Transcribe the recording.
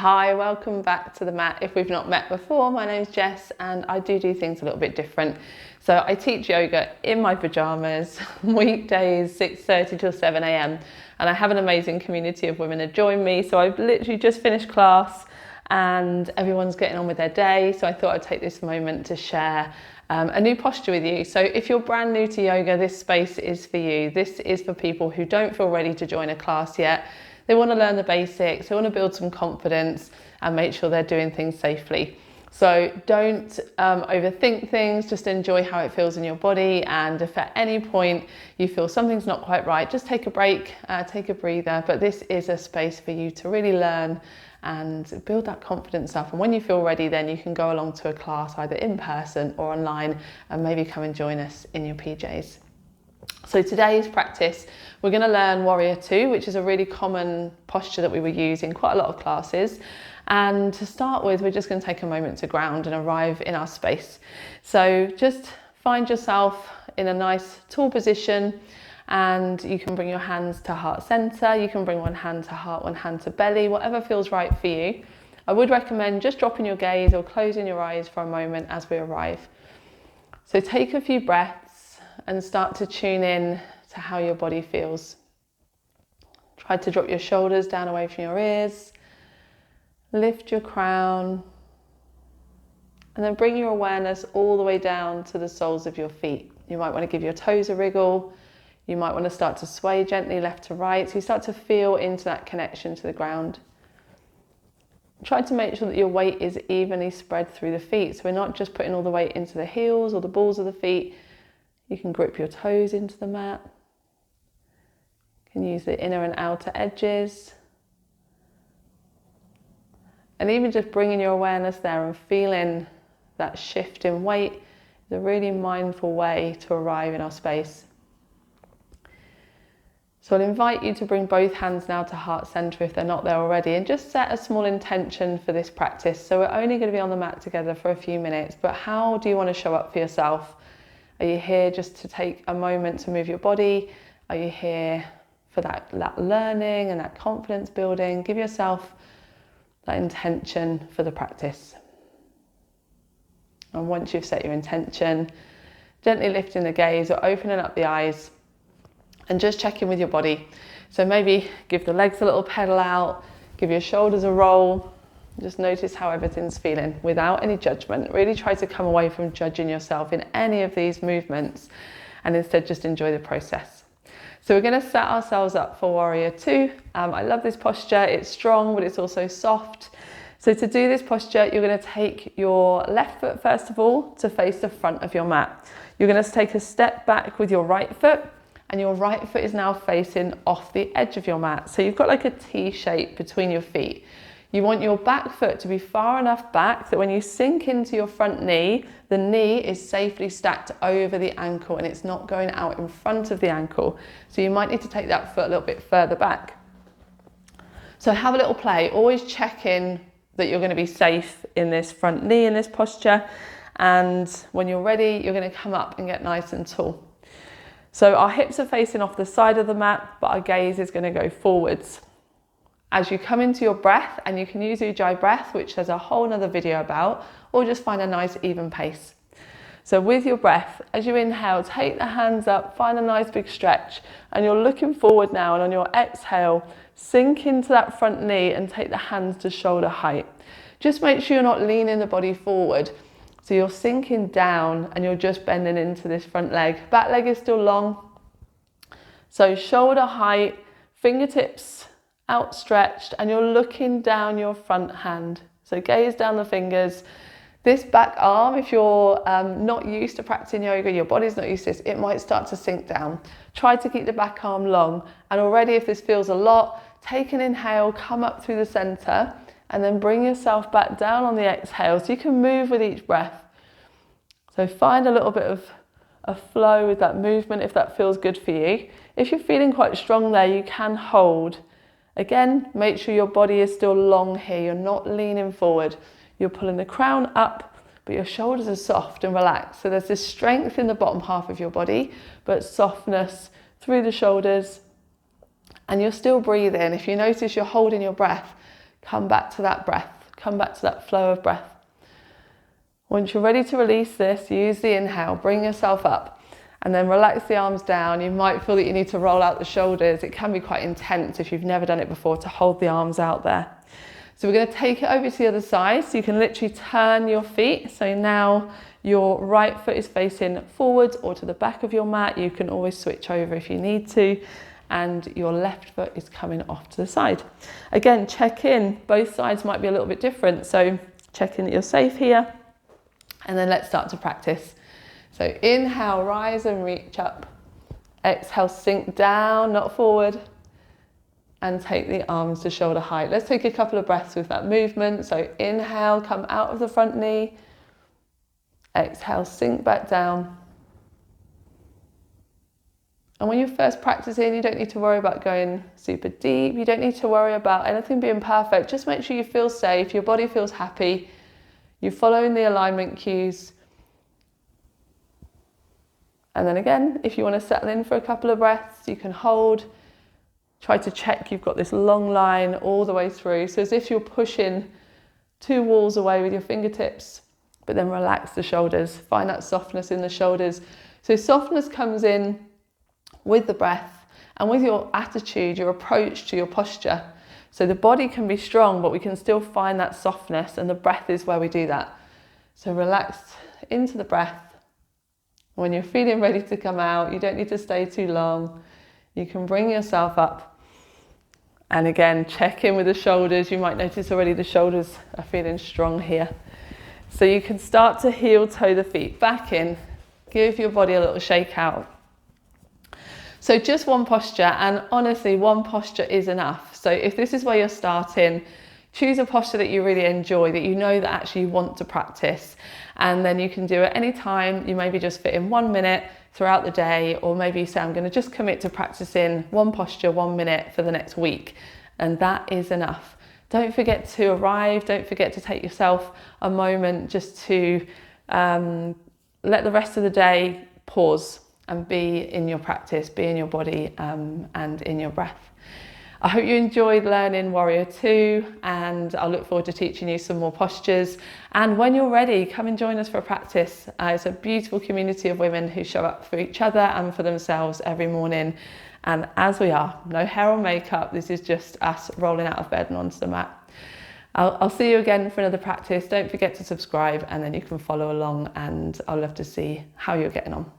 Hi, welcome back to the mat. If we've not met before, my name's Jess and I do things a little bit different. So I teach yoga in my pajamas, weekdays 6:30 till 7 a.m. and I have an amazing community of women that join me. So I've literally just finished class and everyone's getting on with their day. So I thought I'd take this moment to share a new posture with you. So if you're brand new to yoga, this space is for you. This is for people who don't feel ready to join a class yet. They want to learn the basics, they want to build some confidence and make sure they're doing things safely. So don't overthink things, just enjoy how it feels in your body. And if at any point you feel something's not quite right, just take a break, take a breather. But this is a space for you to really learn and build that confidence up. And when you feel ready, then you can go along to a class either in person or online and maybe come and join us in your PJs. So today's practice, we're going to learn Warrior II, which is a really common posture that we will use in quite a lot of classes. And to start with, we're just going to take a moment to ground and arrive in our space. So just find yourself in a nice tall position, and you can bring your hands to heart center. You can bring one hand to heart, one hand to belly, whatever feels right for you. I would recommend just dropping your gaze or closing your eyes for a moment as we arrive. So take a few breaths and start to tune in to how your body feels. Try to drop your shoulders down away from your ears. Lift your crown. And then bring your awareness all the way down to the soles of your feet. You might want to give your toes a wriggle. You might want to start to sway gently left to right. So you start to feel into that connection to the ground. Try to make sure that your weight is evenly spread through the feet. So we're not just putting all the weight into the heels or the balls of the feet. You can grip your toes into the mat. You can use the inner and outer edges. And even just bringing your awareness there and feeling that shift in weight is a really mindful way to arrive in our space. So I'll invite you to bring both hands now to heart center if they're not there already, and just set a small intention for this practice. So we're only going to be on the mat together for a few minutes, but how do you want to show up for yourself? Are you here just to take a moment to move your body? Are you here for that learning and that confidence building? Give yourself that intention for the practice. And once you've set your intention, gently lifting the gaze or opening up the eyes and just check in with your body. So maybe give the legs a little pedal out, give your shoulders a roll. Just notice how everything's feeling without any judgment. Really try to come away from judging yourself in any of these movements and instead just enjoy the process. So we're going to set ourselves up for Warrior II. I love this posture. It's strong, but it's also soft. So to do this posture, you're going to take your left foot first of all to face the front of your mat. You're going to take a step back with your right foot, and your right foot is now facing off the edge of your mat. So you've got like a T shape between your feet. You want your back foot to be far enough back that when you sink into your front knee, the knee is safely stacked over the ankle and it's not going out in front of the ankle. So you might need to take that foot a little bit further back. So have a little play, always check in that you're going to be safe in this front knee, in this posture. And when you're ready, you're going to come up and get nice and tall. So our hips are facing off the side of the mat, but our gaze is going to go forwards. As you come into your breath, and you can use Ujjayi breath, which there's a whole nother video about, or just find a nice even pace. So with your breath, as you inhale, take the hands up, find a nice big stretch, and you're looking forward now, and on your exhale, sink into that front knee and take the hands to shoulder height. Just make sure you're not leaning the body forward. So you're sinking down and you're just bending into this front leg. Back leg is still long. So shoulder height, fingertips outstretched, and you're looking down your front hand. So gaze down the fingers. This back arm, if you're not used to practicing yoga, your body's not used to this, it might start to sink down. Try to keep the back arm long. And already if this feels a lot, take an inhale, come up through the center, and then bring yourself back down on the exhale. So you can move with each breath. So find a little bit of a flow with that movement if that feels good for you. If you're feeling quite strong there, you can hold. Again, make sure your body is still long here. You're not leaning forward. You're pulling the crown up, but your shoulders are soft and relaxed. So there's this strength in the bottom half of your body, but softness through the shoulders. And you're still breathing. If you notice you're holding your breath, come back to that breath, come back to that flow of breath. Once you're ready to release this, use the inhale, bring yourself up, and then relax the arms down. You might feel that you need to roll out the shoulders. It can be quite intense if you've never done it before to hold the arms out there. So we're going to take it over to the other side, so you can literally turn your feet. So now your right foot is facing forwards or to the back of your mat. You can always switch over if you need to. And your left foot is coming off to the side. Again, check in. Both sides might be a little bit different. So check in that you're safe here. And then let's start to practice. So inhale, rise and reach up. Exhale, sink down, not forward. And take the arms to shoulder height. Let's take a couple of breaths with that movement. So inhale, come out of the front knee. Exhale, sink back down. And when you're first practicing, you don't need to worry about going super deep. You don't need to worry about anything being perfect. Just make sure you feel safe, your body feels happy. You're following the alignment cues. And then again, if you want to settle in for a couple of breaths, you can hold. Try to check you've got this long line all the way through. So as if you're pushing 2 walls away with your fingertips, but then relax the shoulders. Find that softness in the shoulders. So softness comes in with the breath and with your attitude, your approach to your posture. So the body can be strong, but we can still find that softness, and the breath is where we do that. So relax into the breath. When you're feeling ready to come out, you don't need to stay too long. You can bring yourself up. And again, check in with the shoulders. You might notice already the shoulders are feeling strong here. So you can start to heel toe the feet back in. Give your body a little shake out. So just one posture, and honestly, one posture is enough. So if this is where you're starting, choose a posture that you really enjoy, that you know that actually you want to practice. And then you can do it any time. You maybe just fit in 1 minute throughout the day, or maybe you say, I'm going to just commit to practicing one posture, 1 minute for the next week. And that is enough. Don't forget to arrive. Don't forget to take yourself a moment just to let the rest of the day pause and be in your practice, be in your body and in your breath. I hope you enjoyed learning Warrior 2, and I'll look forward to teaching you some more postures. And when you're ready, come and join us for a practice. It's a beautiful community of women who show up for each other and for themselves every morning. And as we are, no hair or makeup, this is just us rolling out of bed and onto the mat. I'll see you again for another practice. Don't forget to subscribe, and then you can follow along, and I'll love to see how you're getting on.